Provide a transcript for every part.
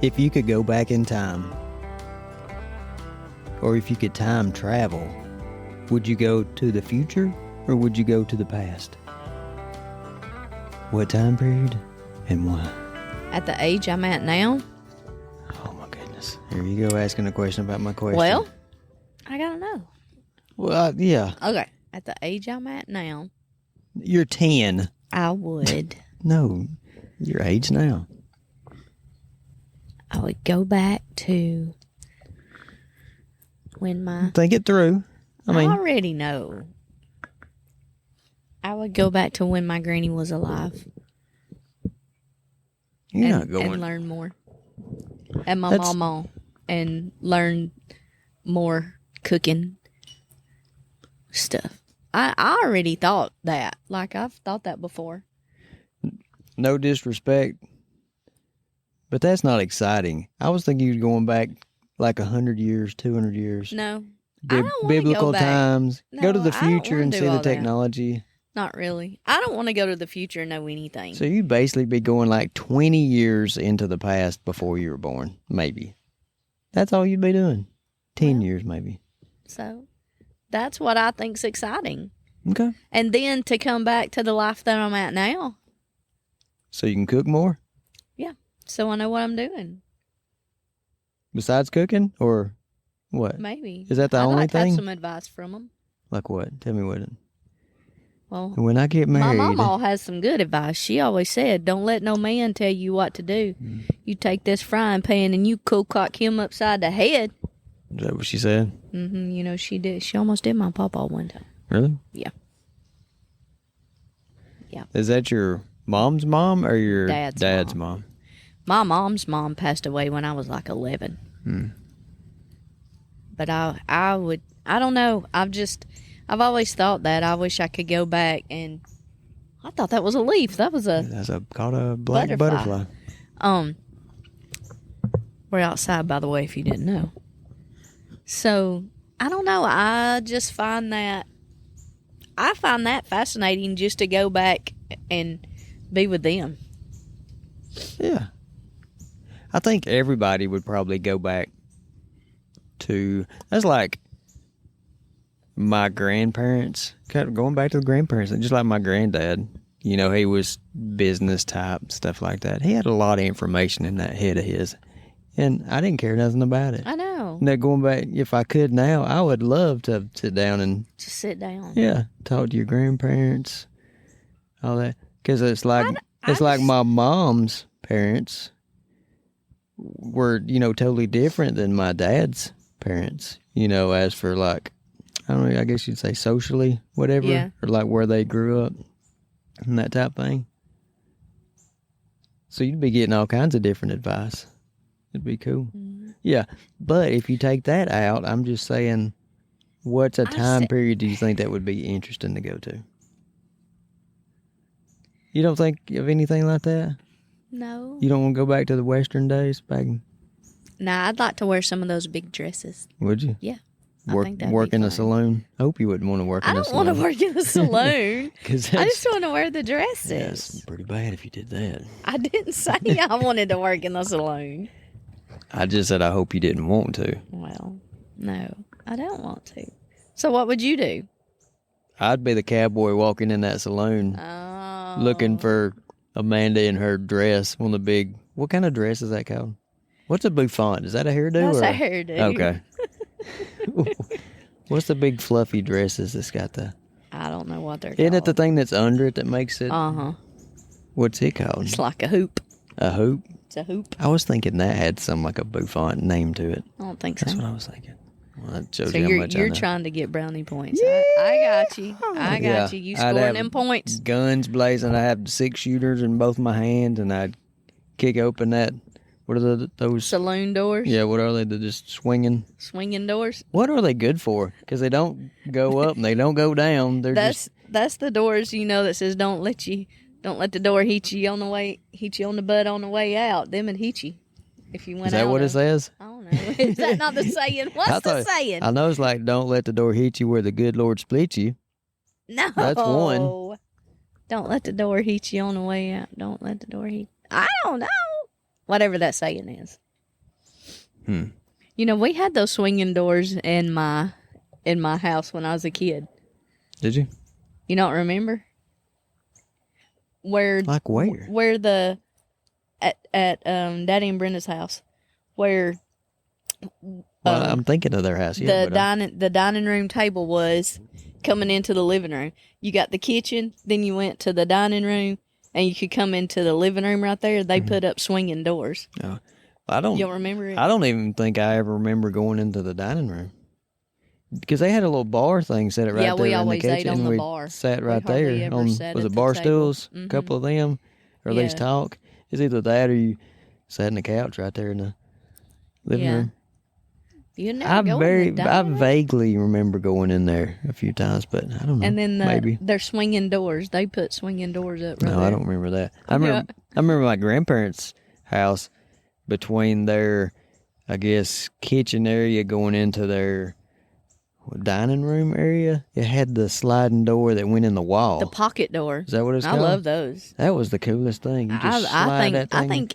If you could go back in time, or if you could time travel, would you go to the future or would you go to the past? What time period and why? At the age I'm at now? Oh my goodness. Here you go asking a question about my question. Well, I gotta know. Well, yeah. Okay. At the age I'm at now, You're 10. I would. No, your age now. I would go back to when my... Think it through. I already know. I would go back to when my granny was alive. You're not going. And learn more. And my mama. And learn more cooking stuff. I already thought that. Like, I've thought that before. No disrespect, but that's not exciting. I was thinking you were going back like 100 years, 200 years. No. I don't want biblical to go back. times. No, go to the I don't future wanna and do see the all that. technology. Not really. I don't want to go to the future and know anything. So you'd basically be going like 20 years into the past before you were born, maybe. That's all you'd be doing. 10 years, maybe. So that's what I think's exciting. Okay. And then to come back to the life that I'm at now. So you can cook more? Yeah. So I know what I'm doing. Besides cooking, or what? Maybe. Is that the I'd only like to have thing? some advice from them. Like what? Tell me what. Well, When I get married. my mama has some good advice. She always said, don't let no man tell you what to do. You take this frying pan and you cock him upside the head. Is that what she said? Mm-hmm. You know, she did. She almost did my papa one time. Really? Yeah. Yeah. Is that your mom's mom or your Dad's mom? My mom's mom passed away when I was like 11. But I don't know. I've always thought that. I wish I could go back and I thought that was a leaf. That's called a black butterfly. We're outside, by the way, if you didn't know. So, I don't know. I just find that fascinating just to go back and be with them. Yeah. I think everybody would probably go back to, that's like my grandparents, kind of going back to the grandparents, just like my granddad. You know, he was business type, stuff like that. He had a lot of information in that head of his, and I didn't care nothing about it. I know. Now, going back, if I could now, I would love to sit down and... Just sit down. Yeah, talk to your grandparents, all that. Because it's like, my mom's parents were, totally different than my dad's parents, as for like, I don't know, I guess you'd say socially, whatever, yeah. Or like where they grew up and that type of thing. So you'd be getting all kinds of different advice. It'd be cool. Mm-hmm. Yeah, but if you take that out, I'm just saying, what's a time period do you think that would be interesting to go to? You don't think of anything like that? No. You don't want to go back to the Western days back? Nah, I'd like to wear some of those big dresses. Would you? Yeah. Work in a saloon? I hope you wouldn't want to work in a saloon. I don't want to work in a saloon. I just want to wear the dresses. Yeah, it's pretty bad if you did that. I didn't say I wanted to work in the saloon. I just said I hope you didn't want to. Well, no, I don't want to. So what would you do? I'd be the cowboy walking in that saloon looking for Amanda in her dress. One of the big... What kind of dress is that called? What's a bouffant? Is that a hairdo? That's a hairdo. Okay. What's the big fluffy dresses that's got the... I don't know what they're called. Isn't it the thing that's under it that makes it... Uh-huh. What's it called? It's like a hoop. A hoop? It's a hoop. I was thinking that had some like a bouffant name to it. I don't think so. That's what I was thinking. Well, that shows so you how much you're I know. trying to get brownie points. Yeah. I got you. I got you. You scoring them points. Guns blazing. I have 6 shooters in both my hands, and I'd kick open that... What are those? Saloon doors? Yeah, what are they? They're just swinging. Swinging doors? What are they good for? Because they don't go up and they don't go down. That's the doors, that says don't let the door hit you on the butt on the way out. Them and hit you. If you went Is that what it says? I don't know. Is that not the saying? What's the saying? I know it's like don't let the door hit you where the good Lord split you. No. That's one. Don't let the door hit you on the way out. Don't let the door hit. I don't know. Whatever that saying is. You know, we had those swinging doors in my house when I was a kid. Did you? You don't remember? Where? Like where? Where at Daddy and Brenda's house, where Well, I'm thinking of their house. Yeah, the dining room table was coming into the living room. You got the kitchen, then you went to the dining room, and you could come into the living room right there. They put up swinging doors. Oh, I don't. You don't remember it? I don't even think I ever remember going into the dining room because they had a little bar thing set it right there. we in always the kitchen, ate on and the we bar. Sat We right hardly there ever on sat was at it the bar table. stools? Mhm. A couple of them, or at least Yeah. talk. It's either that or you sat in the couch right there in the living Yeah. room. You never go in the I dining room? vaguely remember going in there a few times, but I don't know. And then maybe. they're swinging doors. They put swinging doors up right No, there. I don't remember that. I remember my grandparents' house between their, I guess, kitchen area going into their dining room area. It had the sliding door that went in the wall. The pocket door. Is that what it's I called? love those. That was the coolest thing. You just slide that thing.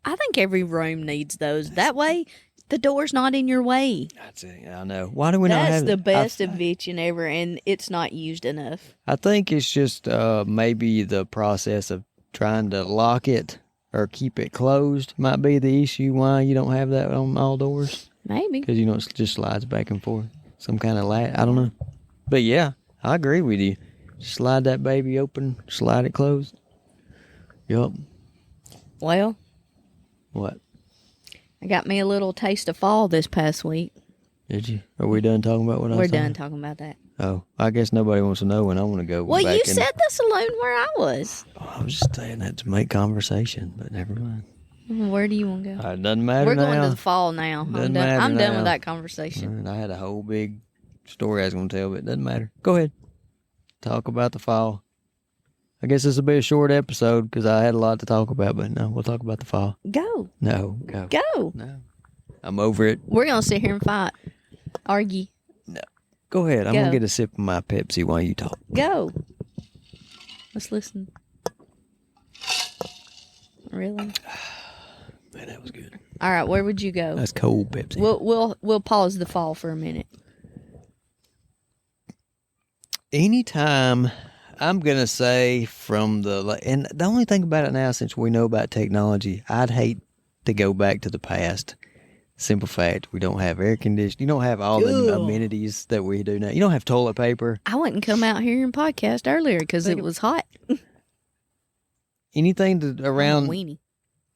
I think every room needs those. That way, the door's not in your way. That's it. I know. Why do we not That's have the best invention ever, and it's not used enough. I think it's just maybe the process of trying to lock it or keep it closed might be the issue why you don't have that on all doors. Maybe. Because, it just slides back and forth. Some kind of latch. I don't know. But, yeah, I agree with you. Slide that baby open, slide it closed. Yup. Well, What? I got me a little taste of fall this past week. Did you? Are we done talking about what I We're was done talking about that. Oh, I guess nobody wants to know when I want to go Well, back you in. said the saloon where I was. Oh, I was just saying that to make conversation, but never mind. Where do you want to go? It doesn't matter We're now. going to the fall now. Doesn't matter I'm done now. with that conversation. All right, I had a whole big story I was going to tell, but it doesn't matter. Go ahead. Talk about the fall. I guess this will be a short episode because I had a lot to talk about, but no, we'll talk about the fall. Go. No, go. Go. No. I'm over it. We're going to sit here and fight. Argue. No. Go ahead. I'm Go. going to get a sip of my Pepsi while you talk. Go. Let's listen. Really? Man, that was good. All right, where would you go? That's cold Pepsi. We'll pause the fall for a minute. Anytime, I'm going to say and the only thing about it now, since we know about technology, I'd hate to go back to the past. Simple fact, we don't have air conditioning. You don't have all the amenities that we do now. You don't have toilet paper. I wouldn't come out here and podcast earlier because it was hot. Anything around I'm a weenie.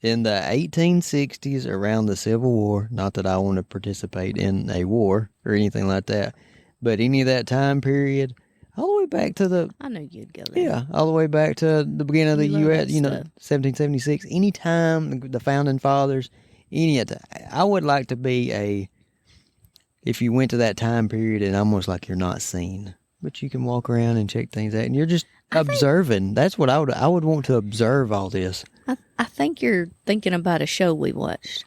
in the 1860s, around the Civil War. Not that I want to participate in a war or anything like that, but any of that time period, all the way back to I know you'd go there. all the way back to the beginning of the You love U.S. that You know, stuff. 1776. Anytime the founding fathers, I would like to be if you went to that time period and almost like you're not seen, but you can walk around and check things out, and you're just observing. That's what I would want to observe all this. I think you're thinking about a show we watched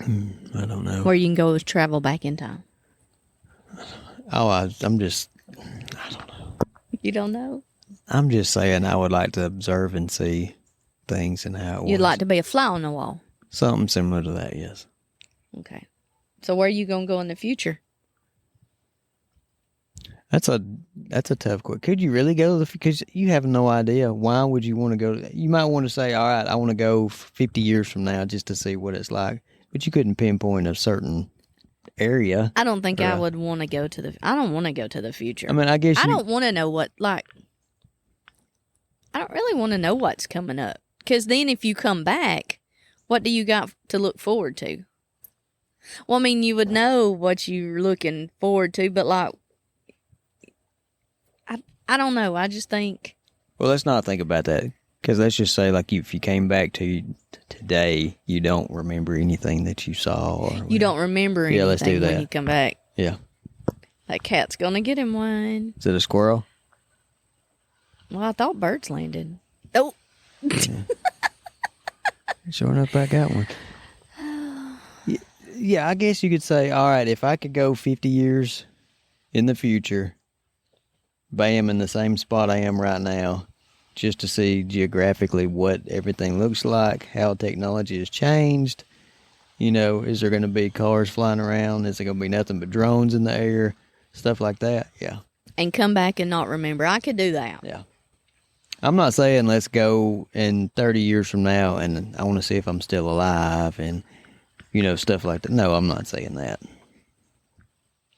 I don't know. where you can go travel back in time. Oh, I'm just, I don't know. You don't know? I'm just saying I would like to observe and see things and how it was. You'd like to be a fly on the wall. Something similar to that, yes. Okay. So where are you going to go in the future? That's a tough question. Could you really go to because you have no idea. Why would you want to go? You might want to say, all right, I want to go 50 years from now just to see what it's like. But you couldn't pinpoint a certain area. I don't think I would want to go to I don't want to go to the future. I mean, I guess I don't want to know I don't really want to know what's coming up. Because then if you come back, what do you got to look forward to? Well, I mean, you would know what you're looking forward to, but I don't know. I just think. Well, let's not think about that. Because let's just say, if you came back to today, you don't remember anything that you saw. You don't remember anything let's do that. when you come back. Yeah. That cat's going to get him one. Is it a squirrel? Well, I thought birds landed. Oh. Sure enough, I got one. Yeah, I guess you could say, all right, if I could go 50 years in the future, bam, in the same spot I am right now, just to see geographically what everything looks like, how technology has changed, You know, is there going to be cars flying around? Is there going to be nothing but drones in the air? Stuff like that. Yeah. And come back and not remember. I could do that. Yeah. I'm not saying let's go in 30 years from now and I want to see if I'm still alive and, you know, stuff like that. No, I'm not saying that.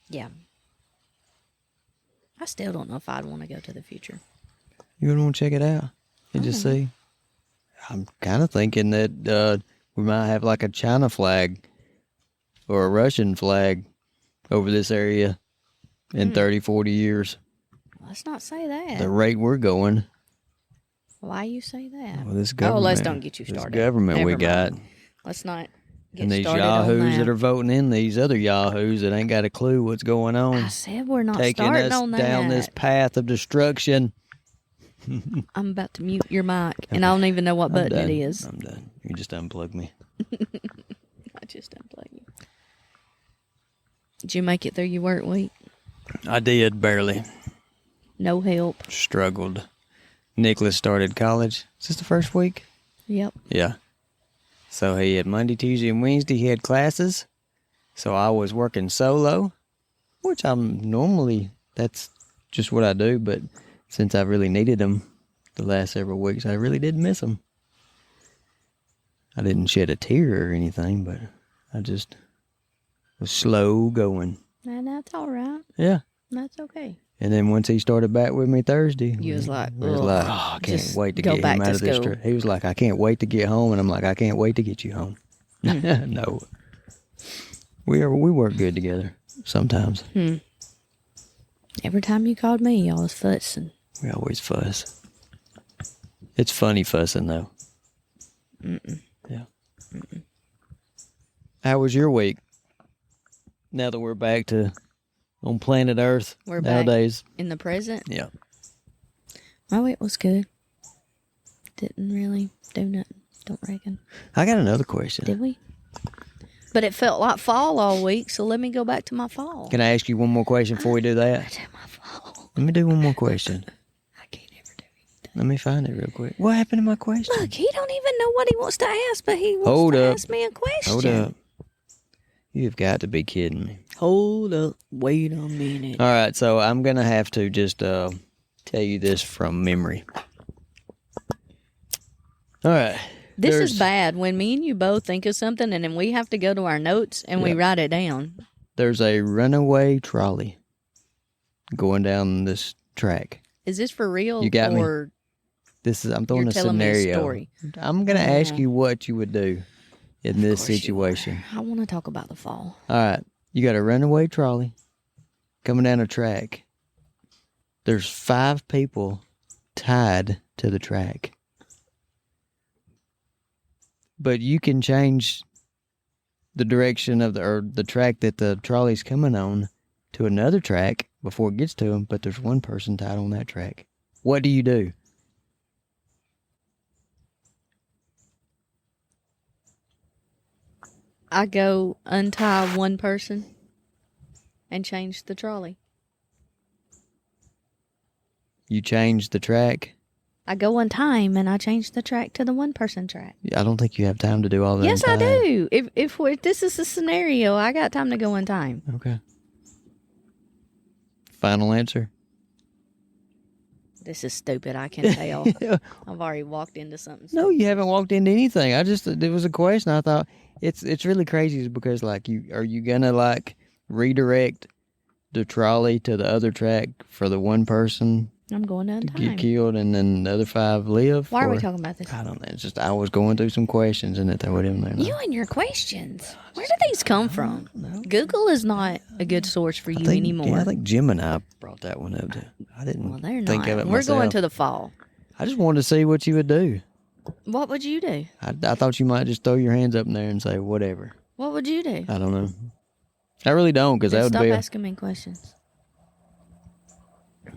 Yeah. I still don't know if I'd want to go to the future. You would want to check it out and just see? I'm kind of thinking that we might have like a China flag or a Russian flag over this area in 30, 40 years. Let's not say that. The rate we're going. Why you say that? Well, this government, let's don't get you started. This government we got. Let's not get And these started yahoos on that are voting in, these other yahoos that ain't got a clue what's going on. I said we're not taking starting us on that. down this path of destruction. I'm about to mute your mic, and I don't even know what button it is. I'm done. You just unplug me. I just unplugged you. Did you make it through your work week? I did, barely. No help. Struggled. Nicholas started college. Is this the first week? Yep. Yeah. So he had Monday, Tuesday, and Wednesday, he had classes. So I was working solo, which that's just what I do. But since I really needed him the last several weeks, I really did miss him. I didn't shed a tear or anything, but I just was slow going. And that's all right. Yeah. That's okay. And then once he started back with me Thursday, you was like, oh, I can't wait to get him out of this trip. He was like, I can't wait to get home. And I'm like, I can't wait to get you home. No. We work good together sometimes. Every time you called me, y'all was fussing. We always fuss. It's funny fussing, though. Yeah. How was your week? Now that we're back to on planet Earth We're nowadays. Back in the present? Yeah. My week was good. Didn't really do nothing. Don't reckon. I got another question. Did we? But it felt like fall all week, so let me go back to my fall. Can I ask you one more question before we do that? To my fall. Let me do one more question. I can't ever do anything. Let me find it real quick. What happened to my question? Look, he don't even know what he wants to ask, but he wants Hold to up. ask me a question. Hold up. You've got to be kidding me. Hold up. Wait a minute. All right, so I'm going to have to just tell you this from memory. All right. This is bad. When me and you both think of something and then we have to go to our notes and we write it down. There's a runaway trolley going down this track. Is this for real? You got me. I'm throwing a telling scenario. me a story. I'm going to ask you what you would do in this situation. I want to talk about the fall. All right. You got a runaway trolley coming down a track. There's 5 people tied to the track. But you can change the direction of the track that the trolley's coming on to another track before it gets to them, but there's one person tied on that track. What do you do? I go untie one person and change the trolley. You change the track? I go one time and I change the track to the one person track. I don't think you have time to do all that. Yes, I do. If this is a scenario, I got time to go one time. Okay. Final answer? This is stupid. I can tell. I've already walked into something stupid. No, you haven't walked into anything. It was a question. I thought it's really crazy because are you gonna like redirect the trolley to the other track for the one person I'm going to get killed and then the other 5 live? Why are we talking about this? I don't know. It's just I was going through some questions and it threw it in there. You and your questions. Where do these come from? Google is not a good source for you anymore. Yeah, I think Jim and I brought that one up. I didn't Well, they're think not. of it We're myself. going to the fall. I just wanted to see what you would do. What would you do? I thought you might just throw your hands up in there and say whatever. What would you do? I don't know. I really don't because that would Stop be. asking me questions.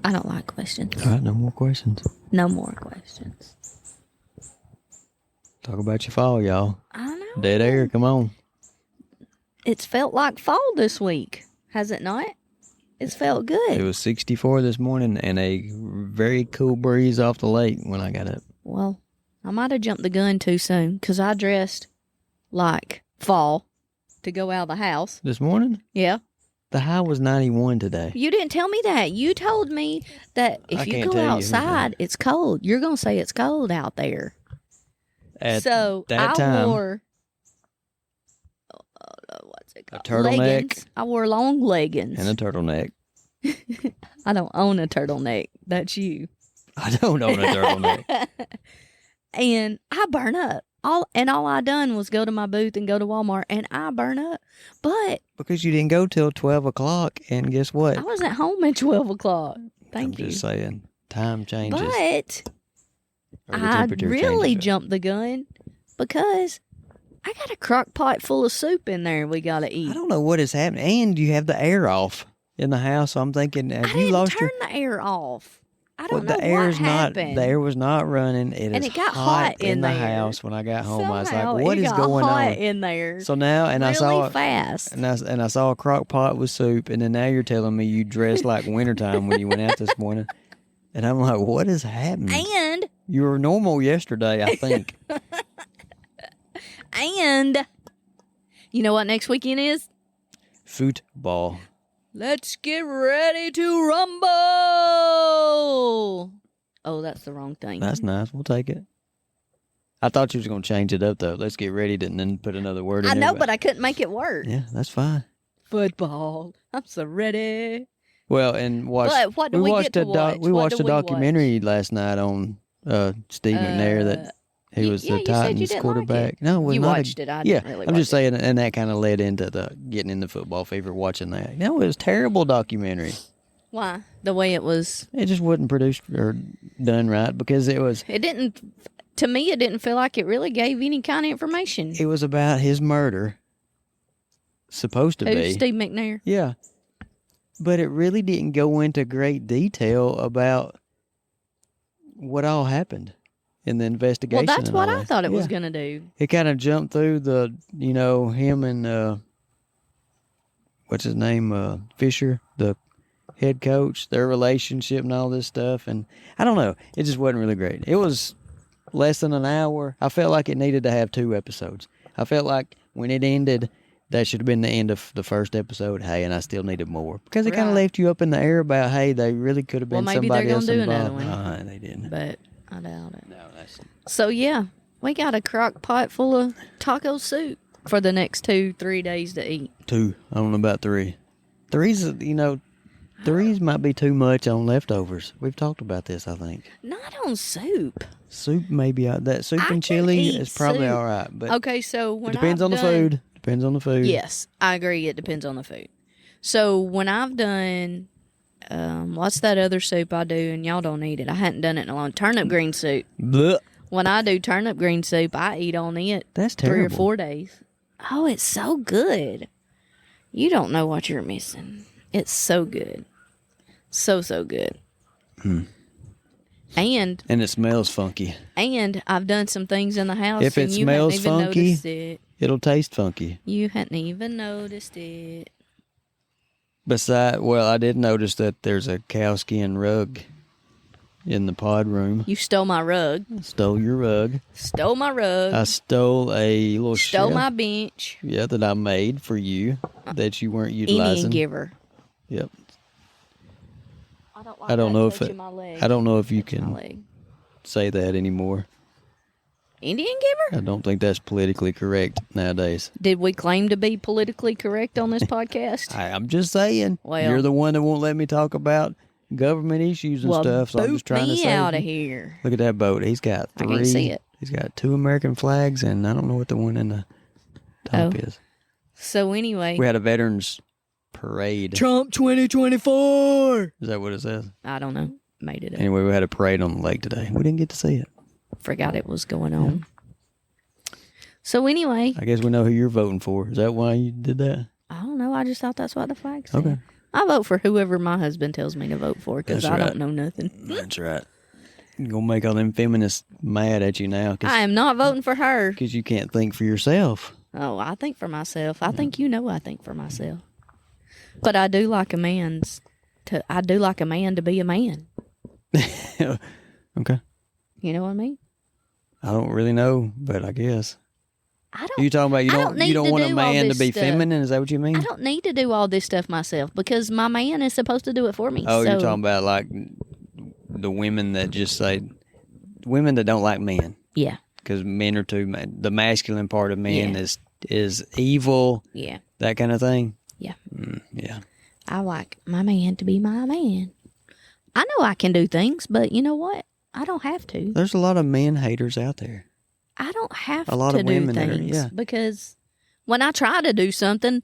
I don't like questions. All right, no more questions. No more questions. Talk about your fall, y'all. I know. Dead air, come on. It's felt like fall this week, has it not? It's felt good. It was 64 this morning and a very cool breeze off the lake when I got up. Well, I might have jumped the gun too soon because I dressed like fall to go out of the house. This morning? Yeah. The high was 91 today. You didn't tell me that. You told me that if you go outside, it's cold. You're going to say it's cold out there. At so that I time, wore, what's it called? A turtleneck. Leggings. I wore long leggings. And a turtleneck. I don't own a turtleneck. That's you. I don't own a turtleneck. And I burn up. All I done was go to my booth and go to Walmart, and I burn up. But because you didn't go till 12 o'clock, and guess what? I wasn't home at 12 o'clock. Thank you. I'm just saying, time changes. But I really jumped the gun because I got a crock pot full of soup in there we got to eat. I don't know what is happening. And you have the air off in the house. So I'm thinking, have you lost turn the air off. I don't know the air what is happened. The air was not running. It got hot in the there. house when I got home. Somehow I was like, what is going hot on in there? So now, and really I saw fast. And I saw a crock pot with soup, and then now you're telling me you dressed like wintertime when you went out this morning. And I'm like, what is happening? And you were normal yesterday, I think. And you know what next weekend is? Football. Let's get ready to rumble. Oh, that's the wrong thing. That's nice. We'll take it. I thought you was going to change it up, though. Let's get ready to, and then put another word in I there. know, but I couldn't make it work. Yeah, that's fine. Football. I'm so ready. Well, and But what do we get to watch? We watched a documentary last night on Steve McNair that he was the Titans quarterback. Like no, it was you not watched it. I didn't really I'm just watch saying, and that kind of led into the getting into football fever watching that. No, it was a terrible documentary. Why? The way it was. It just wasn't produced or done right because it was. It didn't. To me, it didn't feel like it really gave any kind of information. It was about his murder. Supposed to be Steve McNair. Yeah, but it really didn't go into great detail about what all happened in the investigation. Well, that's what I that. thought it was going to do. It kind of jumped through the, him and what's his name, Fisher, the head coach, their relationship and all this stuff. And I don't know. It just wasn't really great. It was less than an hour. I felt like it needed to have 2 episodes. I felt like when it ended, that should have been the end of the first episode. Hey, and I still needed more. Because it kind of left you up in the air about, hey, they really could have been somebody else involved. Maybe they're going to do another one. They didn't. But I doubt it. No, that's... So, yeah, we got a crock pot full of taco soup for the next 2-3 days to eat. 2. I don't know about 3. 3's might be too much on leftovers. We've talked about this, I think. Not on soup. Soup maybe. That soup and chili is probably all right. But okay, so when it depends on the food. Depends on the food. Yes, I agree. It depends on the food. So when I've done, what's that other soup I do, and y'all don't eat it. I hadn't done it in a long turnip green soup. Blech. When I do turnip green soup, I eat on it. That's terrible. 3 or 4 days. Oh, it's so good. You don't know what you're missing. It's so good. So good. And it smells funky. And I've done some things in the house. If it and you smells hadn't even funky, noticed it. It'll taste funky. You hadn't even noticed it. I did notice that there's a cowskin rug in the pod room. You stole my rug. Stole your rug. Stole my rug. I stole a little Stole shelf. my bench. Yeah, that I made for you that you weren't utilizing. Indian giver. Yep. I don't know if you can say that anymore. Indian giver? I don't think that's politically correct nowadays. Did we claim to be politically correct on this podcast? I'm just saying. Well, you're the one that won't let me talk about government issues and stuff. So I'm just trying to say. out of here. Look at that boat. He's got 3. I can't see it. He's got 2 American flags, and I don't know what the one in the top is. So anyway, we had a veterans parade. Trump 2024. Is that what it says? I don't know. Made it up. Anyway, we had a parade on the lake today. We didn't get to see it. Forgot it was going on. So anyway, I guess we know who you're voting for. Is that why you did that? I don't know. I just thought that's what the flag said. Okay. I vote for whoever my husband tells me to vote for because I don't know nothing. That's right. You're going to make all them feminists mad at you now. I am not voting for her. Because you can't think for yourself. Oh, I think for myself. I think I think for myself. But I do like a man to be a man. Okay. You know what I mean? I don't really know, but I guess. I don't. You talking about you I don't need don't to want a do all man to this be stuff. feminine? Is that what you mean? I don't need to do all this stuff myself because my man is supposed to do it for me. Oh, so, you're talking about like the women that just say women that don't like men. Yeah. Because men are too. The masculine part of men Yeah. is evil. Yeah. That kind of thing. Yeah. Yeah. I like my man to be my man. I know I can do things, but you know what? I don't have to. There's a lot of men haters out there. I don't have A lot to of do women that are- things yeah. because when I try to do something,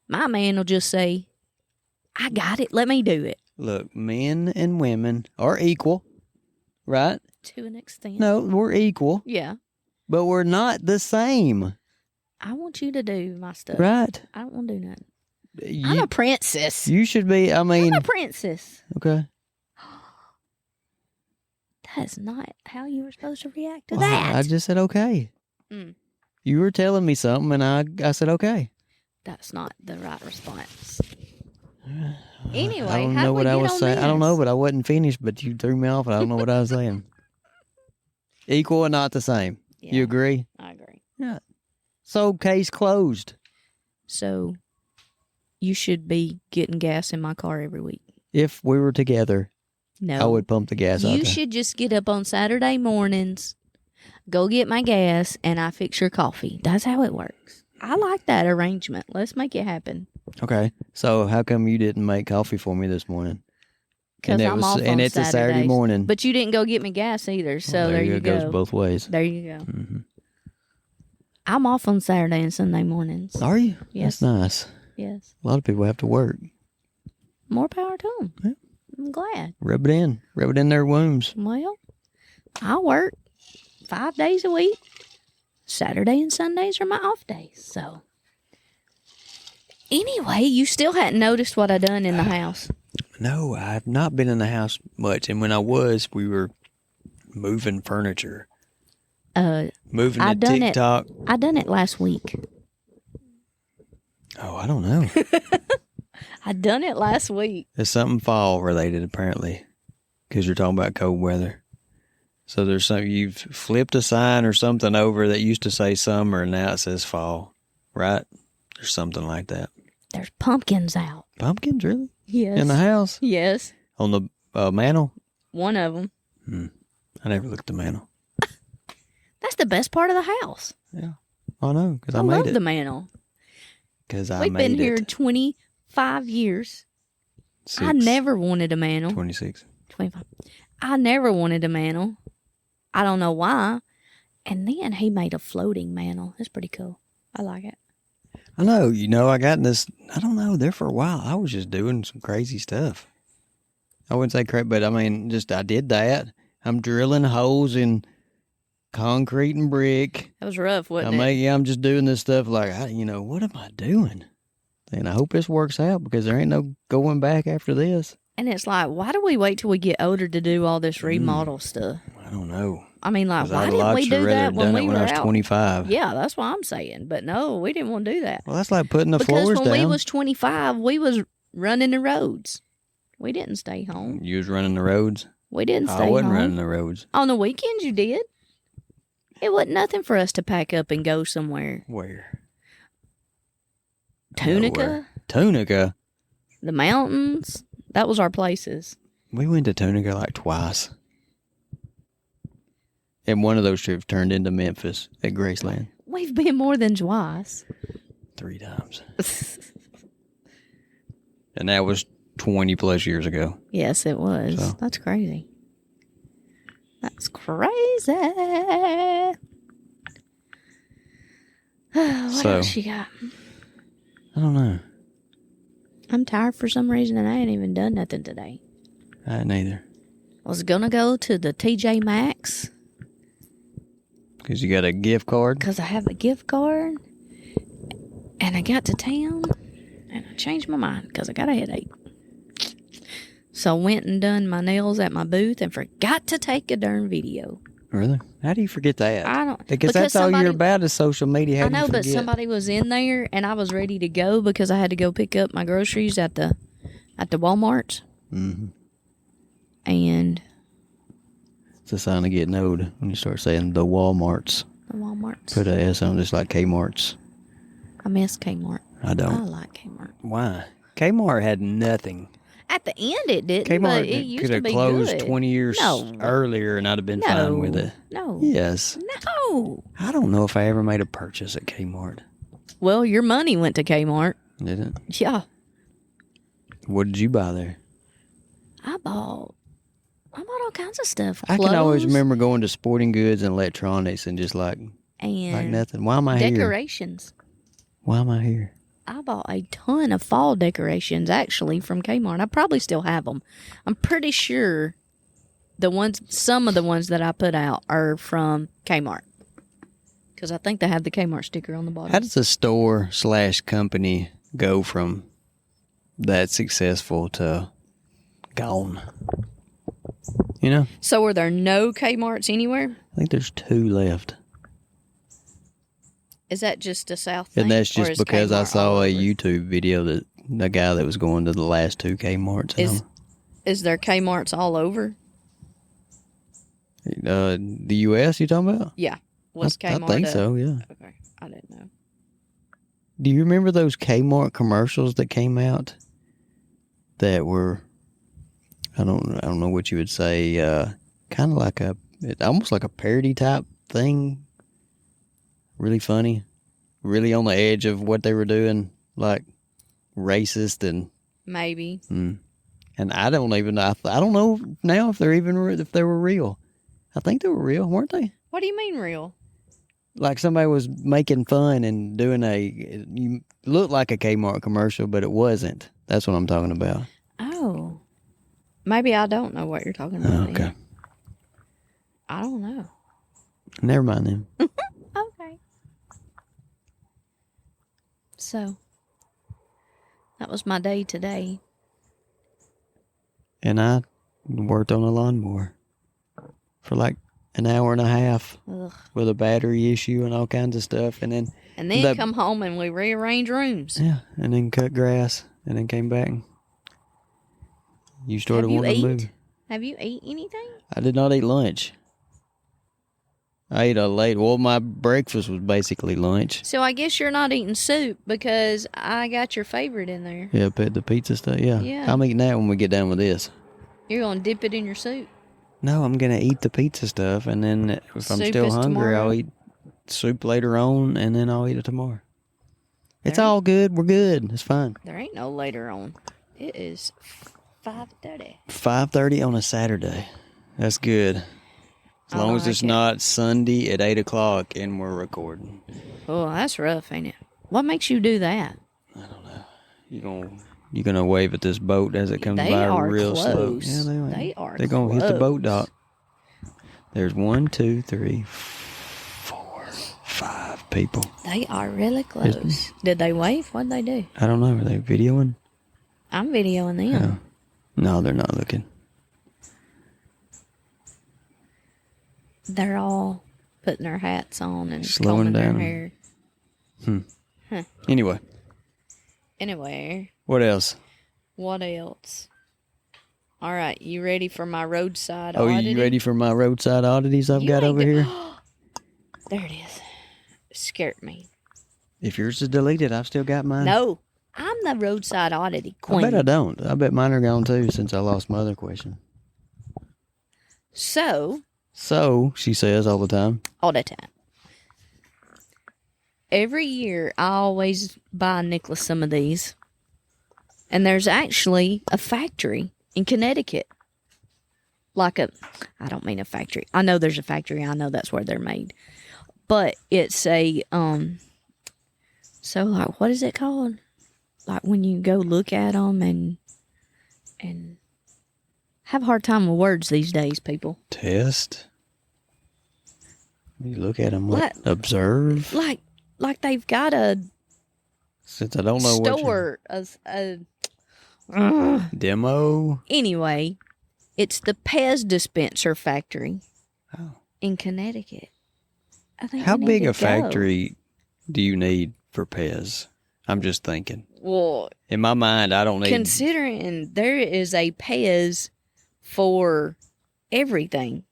my man will just say, I got it. Let me do it. Look, men and women are equal, right? To an extent. No, we're equal, Yeah. but we're not the same, I want you to do my stuff. right? I don't want to do nothing. I'm a princess. You should be. I mean, I'm a princess. okay. That's not how you were supposed to react to Well, that. I just said okay. Mm. You were telling me something, and I said okay. That's not the right response. Anyway, I don't how know do what we I get was on saying. I don't know, this? but I wasn't finished. But you threw me off, and I don't know what I was saying. Equal or not the same? Yeah, You agree? I agree. Yeah. So case closed. So you should be getting gas in my car every week. If we were together, No. I would pump the gas out You there. should just get up on Saturday mornings, go get my gas, and I fix your coffee. That's how it works. I like that arrangement. Let's make it happen. Okay. So how come you didn't make coffee for me this morning? Because I'm off on and it's a Saturday Saturdays. morning. But you didn't go get me gas either, so Well, there you it go. goes both ways. There you go. Hmm. I'm off on Saturday and Sunday mornings. Are you? Yes. That's nice. Yes. A lot of people have to work. More power to them. Yeah. I'm glad. Rub it in. Rub it in their wombs. Well, I work 5 days a week. Saturday and Sundays are my off days. So, anyway, you still hadn't noticed what I done in the house. No, I've not been in the house much. And when I was, we were moving furniture. Moving I to done it. TikTok. I done it last week. Oh, I don't know. I done it last week. It's something fall related, apparently, because you're talking about cold weather. So there's some, you've flipped a sign or something over that used to say summer and now it says fall, right? There's something like that. There's pumpkins out. Pumpkins, really? Yes. In the house? Yes. On the mantle? One of them. I never looked at the mantle. That's the best part of the house. Yeah, I know, because I love made the it. mantle. Because I We've made been here it. 25 years. I Six, never wanted a mantle. 26. 25. I never wanted a mantle. I don't know why. And then he made a floating mantle. That's pretty cool. I like it. I know, I got in this, I don't know, there for a while. I was just doing some crazy stuff. I wouldn't say crazy, but I mean, I did that. I'm drilling holes in concrete and brick. That was rough, wasn't it? I'm just doing this stuff like, what am I doing? And I hope this works out because there ain't no going back after this. And it's like, why do we wait till we get older to do all this remodel stuff? I don't know. I mean, like, 'Cause why I'd didn't we do that when we were I was out? 25. Yeah, that's what I'm saying. But no, we didn't want to do that. Well, that's like putting the Because floors when down. we was 25, we was running the roads. We didn't stay home. You was running the roads? We didn't stay I wasn't home. running the roads. On the weekends, you did. It wasn't nothing for us to pack up and go somewhere. Where? Tunica, Nowhere. Tunica? the mountains. That was our places. We went to Tunica like twice. And one of those trips turned into Memphis at Graceland. We've been more than twice. 3 times. And that was 20 plus years ago. Yes, it was. So. That's crazy. That's crazy. What else you got? I don't know. I'm tired for some reason and I ain't even done nothing today. I didn't either. I was going to go to the TJ Maxx Because you got a gift card? because I have a gift card. And I got to town and I changed my mind because I got a headache. So I went and done my nails at my booth and forgot to take a darn video. Really? How do you forget that? I don't Because that's all somebody- you're about is social media. How I know, do you but forget? somebody was in there and I was ready to go because I had to go pick up my groceries at the Walmart. Mm-hmm. And It's a sign of getting old when you start saying the Walmarts. Walmarts. Put a S on just like Kmart's. I miss Kmart. I I don't. like Kmart. Why? Kmart had nothing. At the end, it didn't, but it Kmart used could to have be closed good. 20 years No. earlier and I'd have been No. fine with it. No. Yes. No. I don't know if I ever made a purchase at Kmart. Well, your money went to Kmart. Did it? Yeah. What did you buy there? I bought all kinds of stuff. I can always Clothes remember going to sporting goods and electronics and just like and nothing. Why am I here? decorations. Why am I here? I bought a ton of fall decorations actually from Kmart. I probably still have them. I'm pretty sure some of the ones that I put out are from Kmart. Because I think they have the Kmart sticker on the bottom. How does a store/company go from that successful to gone? You know? So are there no Kmarts anywhere? I think there's 2 left. Is that just a South thing? And that's or just is because I Kmart saw all a over? YouTube video that the guy that was going to the last 2 Kmarts. Is there Kmarts all over? The U.S. you talking about? Yeah. Was I Kmart think so, yeah. Okay. I didn't know. Do you remember those Kmart commercials that came out that were, I don't know what you would say, kind of like almost like a parody type thing. Really funny. Really on the edge of what they were doing, like racist and... Maybe. And I don't even know. I don't know now if if they were real. I think they were real, weren't they? What do you mean real? Like somebody was making fun and doing you looked like a Kmart commercial, but it wasn't. That's what I'm talking about. Oh. Maybe I don't know what you're talking about. Okay. Then. I don't know. Never mind then. Okay. So, that was my day today. And I worked on a lawnmower for like an hour and a half. Ugh. With a battery issue and all kinds of stuff. And then Come home and we rearrange rooms. Yeah, and then cut grass and then came back. You started wanting to move. Have you ate anything? I did not eat lunch. I ate my breakfast was basically lunch. So I guess you're not eating soup because I got your favorite in there. Yeah, the pizza stuff, yeah. Yeah. I'm eating that when we get done with this. You're going to dip it in your soup? No, I'm going to eat the pizza stuff, and then if I'm Soup still is hungry, tomorrow? I'll eat soup later on, and then I'll eat it tomorrow. It's all good. We're good. It's fine. There ain't no later on. It is 5:30. 5:30 on a Saturday. That's good. As long as it's not Sunday at 8 o'clock and we're recording. Oh, that's rough, ain't it? What makes you do that? I don't know. You gonna wave at this boat as it comes They by are real close. slow. They are They're gonna hit the boat close. dock. There's 1, 2, 3, 4, 5 people. They are really close. Did they wave? What'd they do? I don't know. Are they videoing? I'm videoing them. No, they're not looking. They're all putting their hats on and Slowing combing their down. hair. Anyway, Anyway, what else? what else? All right, you ready for my roadside Oh, oddity? you ready for my roadside oddities I've got over here? There it is. It scared me. If yours is deleted, I've still got mine. No, I'm the roadside oddity I queen. bet I don't. I bet mine are gone too since I lost my other question. So, she says all the time. all the time. Every year, I always buy Nicholas some of these. And there's actually a factory in Connecticut. I don't mean a factory. I know there's a factory. I know that's where they're made. But it's a, so like, what is it called? Like when you go look at them and have a hard time with words these days, people. Test? You look at them, observe? Like they've got a Since I don't know store, Demo? Anyway, it's the Pez dispenser factory in Connecticut. I think How we need big to a go. factory do you need for Pez? I'm just thinking. Well, In my mind, I don't need... considering there is a Pez for everything.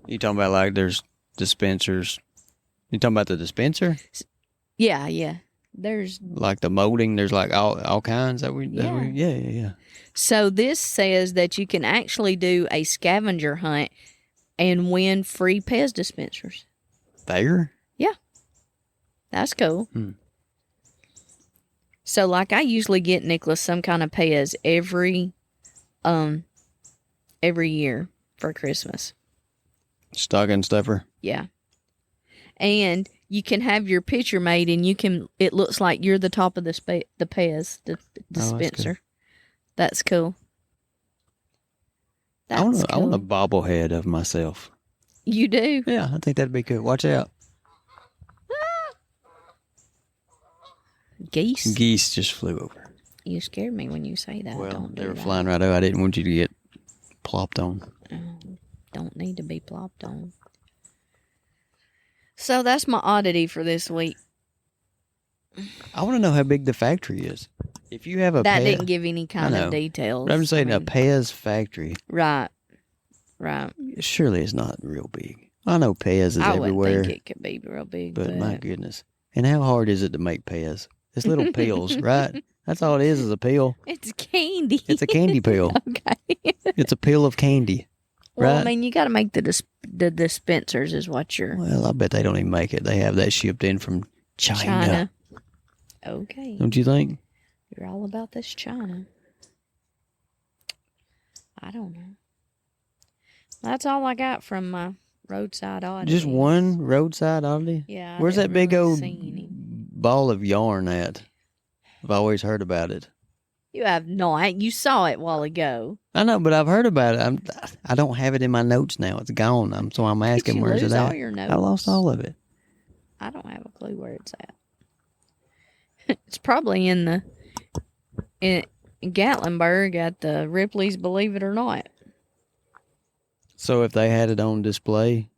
You talking about like there's dispensers. You talking about the dispenser? Yeah. There's Like the molding, there's like all kinds yeah. So this says that you can actually do a scavenger hunt and win free Pez dispensers. There? Yeah. That's cool. So like I usually get Nicholas some kind of Pez every year for Christmas. Stocking stuffer. Yeah. And you can have your picture made and it looks like you're the top of the Pez dispenser. That's cool. I want a bobblehead of myself. You do? Yeah, I think that'd be cool. Watch out. Geese? Geese just flew over. You scared me when you say that. Well, they were flying right over. I didn't want you to get plopped on. Don't need to be plopped on. So that's my oddity for this week. I want to know how big the factory is. If you have that didn't give any kind of details. But I'm saying a Pez factory. Right. Surely it's not real big. I know Pez is everywhere. I wouldn't think it could be real big. But my goodness. And how hard is it to make Pez? It's little pills, right? That's all it is a pill. It's candy. It's a candy pill. Okay. It's a pill of candy. Well, right? I mean, you got to make the dispensers is what you're... Well, I bet they don't even make it. They have that shipped in from China. Okay. Don't you think? You're all about this China. I don't know. That's all I got from my roadside oddity. Just one roadside oddity? Yeah. Where's that big old ball of yarn at? I've always heard about it. You have not. You saw it a while ago. I know, but I've heard about it. I don't have it in my notes now. It's gone. So I'm asking, where's it at? All your notes? I lost all of it. I don't have a clue where it's at. It's probably in Gatlinburg at the Ripley's Believe It or Not. So if they had it on display,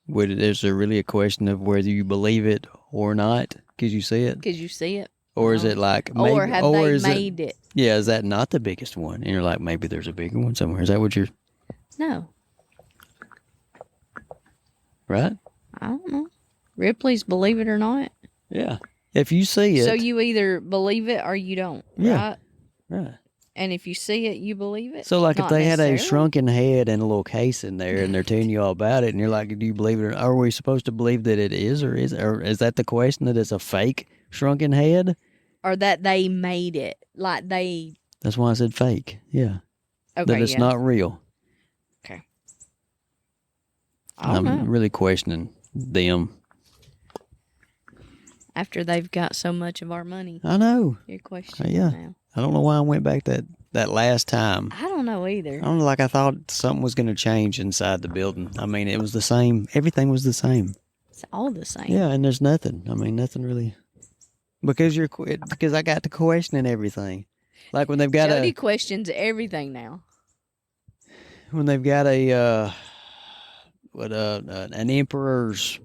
is there really a question of whether you believe it or not? Because you see it? Because you see it. Or is it like... Or have they made it? Yeah, is that not the biggest one? And you're like, maybe there's a bigger one somewhere. Is that what you're... No. Right? I don't know. Ripley's Believe It or Not? Yeah. If you see it... So you either believe it or you don't, yeah. Right? And if you see it, you believe it? So like if they had a shrunken head and a little case in there and they're telling you all about it and you're like, do you believe it? Or are we supposed to believe that it is or is that the question, that it's a fake shrunken head? Or that they made it. Like they... That's why I said fake. Yeah. Okay, that it's not real. Okay. I'm really questioning them. After they've got so much of our money. I know. You're questioning now. I don't know why I went back that last time. I don't know either. I don't know, like I thought something was going to change inside the building. I mean, it was the same. Everything was the same. It's all the same. Yeah, and there's nothing. I mean, nothing really. Because I got to questioning everything. Like when they've got Jody questions everything now. When they've got an emperor's,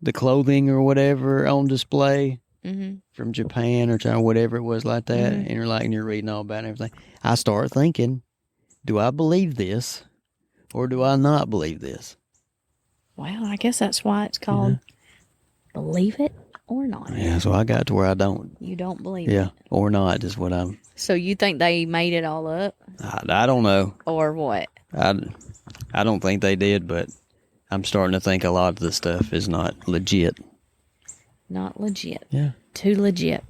the clothing or whatever on display. Mm-hmm. From Japan or China, whatever it was like that, and you're reading all about it and everything. I start thinking, do I believe this or do I not believe this? Well, I guess that's why it's called Believe It or Not. Yeah, so I got to where I don't. You don't believe it. Yeah, or not is what I'm. So you think they made it all up? I don't know. Or what? I don't think they did, but I'm starting to think a lot of the stuff is not legit. Not legit. Yeah. Too legit.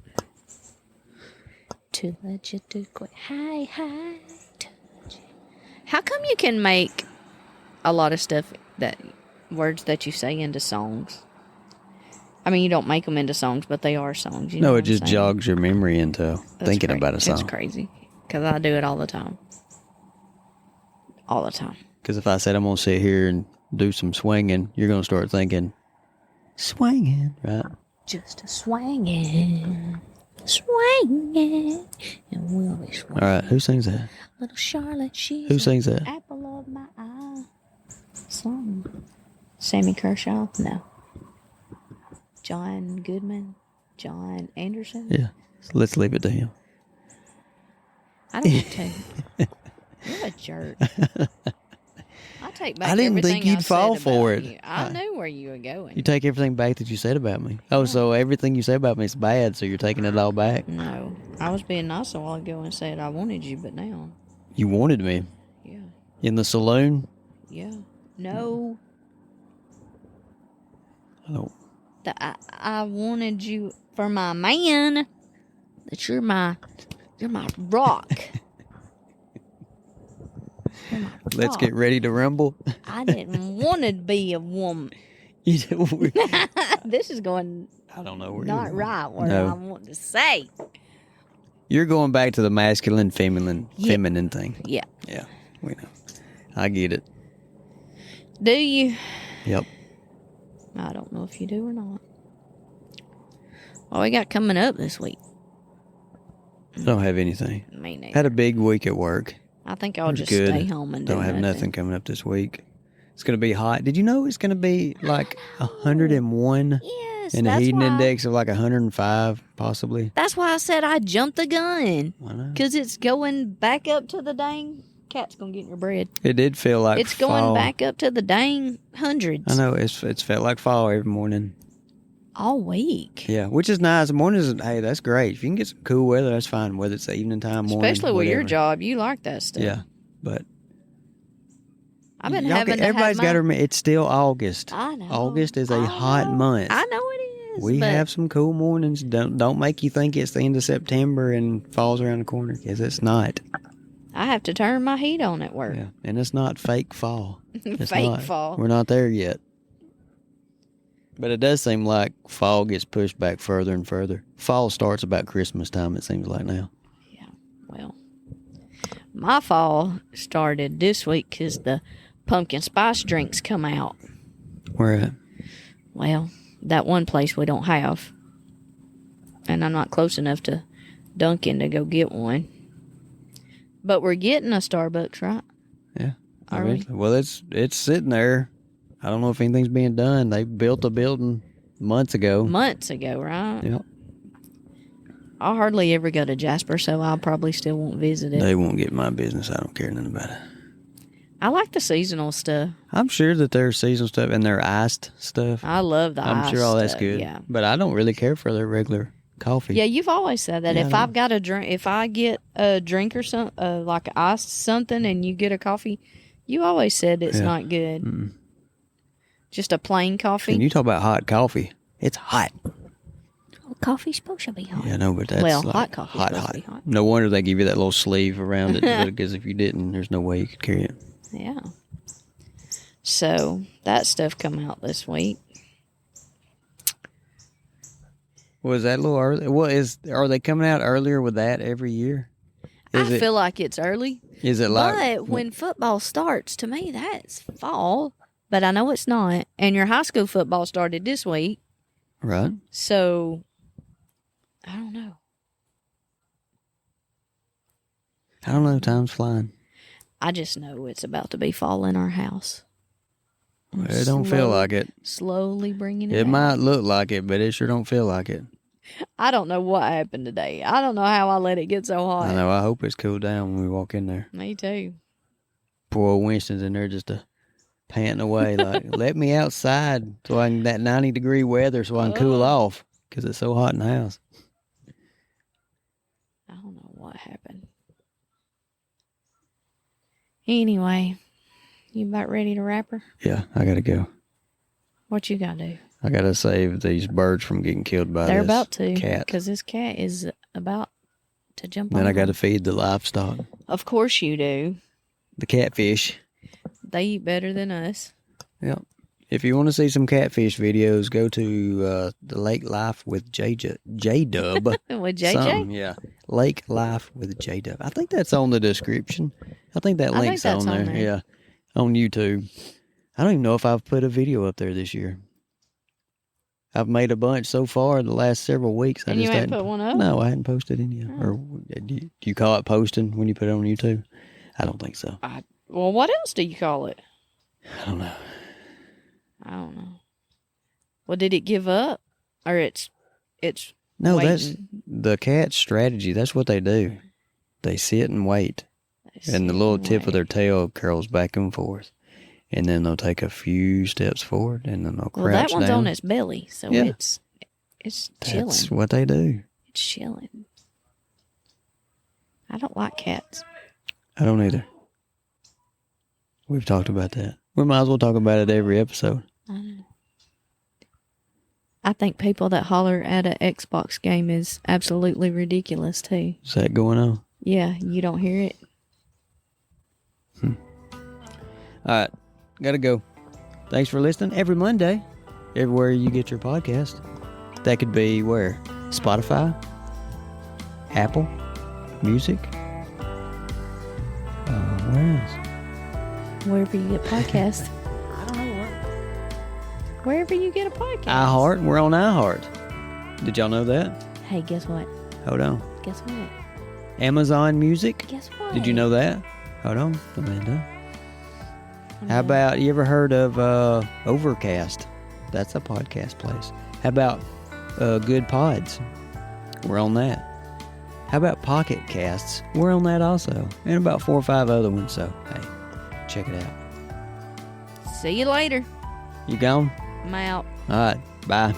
Too legit to quit. Hi. Too legit. How come you can make a lot of stuff, words that you say into songs? I mean, you don't make them into songs, but they are songs. You know it just jogs your memory into thinking about a song. It's crazy. Because I do it all the time. All the time. Because if I said I'm going to sit here and do some swinging, you're going to start thinking, swinging, right? Just a swinging, and we'll be swinging. All right, who sings that? Little Charlotte, who sings that? Apple of my eye. Song. Sammy Kershaw? No. John Goodman? John Anderson? Yeah, so let's leave it to him. I don't know too. You're a jerk. I take back I didn't everything think you'd I said fall about for it. you. I knew where you were going. You take everything back that you said about me. Oh, so everything you say about me is bad, so you're taking it all back? No. I was being nice a while ago and said I wanted you, but now. You wanted me? Yeah. In the saloon? Yeah. No. I don't. I wanted you for my man. That you're my rock. You're my Let's get ready to rumble. I didn't want to be a woman. This is going I don't know where not right what No. I want to say. You're going back to the masculine, feminine thing. Yeah. Yeah, we know. I get it. Do you? Yep. I don't know if you do or not. What we got coming up this week? I don't have anything. Me neither. Had a big week at work. I think I'll just good. stay home and Don't have nothing. nothing coming up this week. It's going to be hot. Did you know it's going to be like 101 Yes, and a that's heating why, index of like 105 possibly? That's why I said I jumped the gun. I know. Because it's going back up to the dang... Cat's going to get in your bread. It did feel like It's fall. going back up to the dang hundreds. I know. It's felt like fall every morning. All week. Yeah, which is nice. Mornings, hey, that's great. If you can get some cool weather, that's fine. Whether it's the evening time, morning, Especially with your whatever. job. You like that stuff. Yeah, but I've been y'all having to everybody's have got to my... remember, it's still August. I know. August is a I hot know. month. I know it is. We but have some cool mornings. Don't make you think it's the end of September and fall's around the corner, because it's not. I have to turn my heat on at work. Yeah, and it's not fake fall. It's Fake not. fall. We're not there yet. But it does seem like fall gets pushed back further and further. Fall starts about Christmas time, it seems like now. Yeah, well, my fall started this week because the pumpkin spice drinks come out. Where at? Well, that one place we don't have. And I'm not close enough to Dunkin' to go get one. But we're getting a Starbucks, right? Yeah. Are we? Well, it's sitting there. I don't know if anything's being done. They built a building months ago. Months ago, right? Yep. I'll hardly ever go to Jasper, so I probably still won't visit it. They won't get my business. I don't care nothing about it. I like the seasonal stuff. I'm sure that there's seasonal stuff and their iced stuff. I love the I'm sure all that's stuff, good. Yeah. But I don't really care for their regular coffee. Yeah, you've always said that. Yeah, If I've got a drink, if I get a drink or something, like an iced something, and you get a coffee, you always said it's not good. Mm-mm. Just a plain coffee. And you talk about hot coffee. It's hot. Well, coffee's supposed to be hot. Yeah, no, but that's Well, like hot coffee's supposed to be hot. No wonder they give you that little sleeve around it, because if you didn't, there's no way you could carry it. Yeah. So that stuff come out this week. Was that a little early? Are they coming out earlier with that every year? I feel like it's early. Is it like? But when football starts, to me, that's fall. But I know it's not. And your high school football started this week. Right. So, I don't know. I don't know. Time's flying. I just know it's about to be fall in our house. Well, it don't feel like it. Slowly bringing it It out. might look like it, but it sure don't feel like it. I don't know what happened today. I don't know how I let it get so hot. I know. I hope it's cooled down when we walk in there. Me too. Poor old Winston's in there just panting away like, let me outside so I can that 90-degree weather so I can cool off, because it's so hot in the house. I don't know what happened. Anyway, you about ready to wrap her? Yeah, I gotta go. What you got to do? I gotta save these birds from getting killed by They're this about to. cat. Because this cat is about to jump Then on I gotta them. feed the livestock, Of course you do. the catfish. They eat better than us. Yep. If you want to see some catfish videos, go to the Lake Life with J-Dub. With JJ? Something, yeah. Lake Life with J-Dub. I think that's on the description. I think that I think link's that's on there. on there. Yeah. On YouTube. I don't even know if I've put a video up there this year. I've made a bunch so far the last several weeks. And I you just ain't hadn't put one up? No, I hadn't posted any. Oh. Or do you call it posting when you put it on YouTube? I don't think so. Well, what else do you call it? I don't know. I don't know. Well, did it give up? Or it's No, waiting? that's the cat's strategy. That's what they do. They sit and wait. And the little tip of their tail curls back and forth. and then they'll take a few steps forward, and then they'll crouch Well, that one's down. on its belly, so Yeah. it's chilling. That's what they do. It's chilling. I don't like cats. I don't either. We've talked about that. We might as well talk about it every episode. I think people that holler at an Xbox game is absolutely ridiculous too. Is that going on? Yeah, you don't hear it. All right, gotta go. Thanks for listening every Monday, everywhere you get your podcast. That could be where? Spotify, Apple Music. Where else? Wherever you get podcasts. I don't know where. Wherever you get a podcast. iHeart. We're on iHeart. Did y'all know that? Hey, guess what? Hold on. Guess what? Amazon Music. Guess what? Did you know that? Hold on, Amanda. How about, you ever heard of Overcast? That's a podcast place. How about Good Pods? We're on that. How about Pocket Casts? We're on that also. And about 4 or 5 other ones. So, hey, check it out. See you later. You gone? I'm out. All right. Bye.